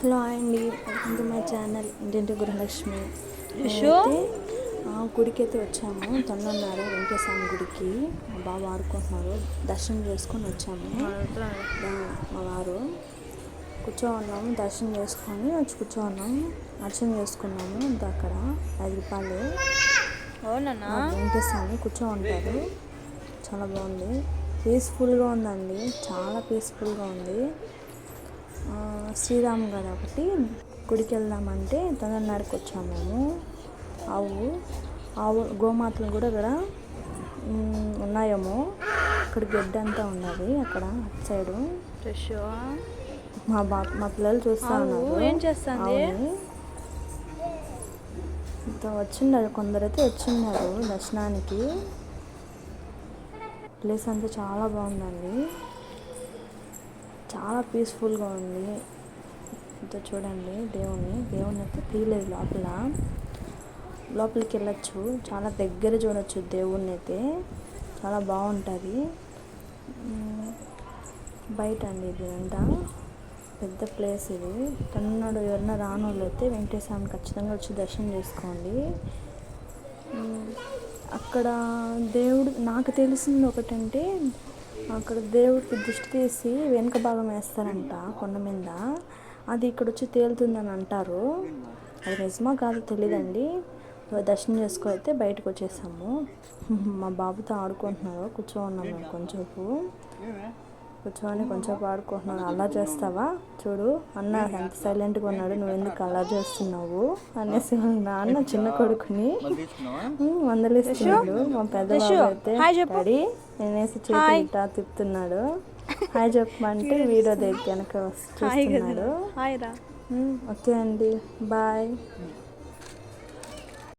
Hello అండి, welcome to my channel ఇంటింటి గృహలక్ష్మి. గుడికి అయితే వచ్చాము. తొండన్నారు వెంకటేశ్వర గుడికి. మా బాబు ఆడుకుంటున్నారు. దర్శనం చేసుకొని వచ్చాము. మా వారు కూర్చోన్నాము. దర్శనం చేసుకొని వచ్చి కూర్చోన్నాము. అర్చన చేసుకున్నాము. ఇంకా అక్కడ 5 రూపాయలు వెంకటేశ్వరని కూర్చో ఉంటారు. చాలా బాగుంది. పీస్ఫుల్గా ఉందండి. చాలా పీస్ఫుల్గా ఉంది. శ్రీరామ్ గారు ఒకటి గుడికి వెళ్దామంటే తొందరనాడికి వచ్చాము మేము. ఆవు గోమాతలు కూడా ఇక్కడ ఉన్నాయేమో. ఇక్కడ గడ్డి అంతా ఉన్నది అక్కడ అటు సైడు. మా పిల్లలు చూస్తా ఉన్నారు. ఏం చేస్తుంది? వచ్చిన్నారు, కొందరైతే వచ్చిన్నారు దర్శనానికి. ప్లేస్ అంతా చాలా బాగుందండి. చాలా పీస్ఫుల్గా ఉంది. ఇంత చూడండి, దేవుని అయితే తీయలేదు. లోపలికి వెళ్ళచ్చు. చాలా దగ్గర చూడొచ్చు దేవుణ్ణి అయితే. చాలా బాగుంటుంది. బయట అండి ఇది అంతా పెద్ద ప్లేస్. ఇది తన్నాడు. ఎవరన్నా రానోళ్ళు అయితే వెంకటేశ్వరని ఖచ్చితంగా వచ్చి దర్శనం చేసుకోండి. అక్కడ దేవుడు నాకు తెలిసింది ఒకటంటే, అక్కడ దేవుడికి దిష్టి తీసి వెనుక భాగం వేస్తారంట కొండ మీద. అది ఇక్కడ వచ్చి తేలుతుందని అంటారు. అది నిజమా కాదు తెలియదండి. దర్శనం చేసుకొని అయితే బయటకు వచ్చేసాము. మా బాబుతో ఆడుకుంటున్నారు. కూర్చోన్నాము మేము కొంచెంసేపు. కొంచెంసేపు ఆడుకుంటున్నాను. అలా చేస్తావా చూడు అన్న ఎంత సైలెంట్గా ఉన్నాడు, నువ్వు ఎందుకు అలా చేస్తున్నావు అనేసి నాన్న చిన్న కొడుకుని మందలిస్తున్నాడు. మా పెద్ద బాబు అయితే డాడీ నేనేసి చేతి ఇట్టా తిప్పుతున్నాడు. హాయ్ చెప్పమంటే వీడియో దగ్గర వెనక చూస్తున్నాడు. ఓకే అండి, బాయ్.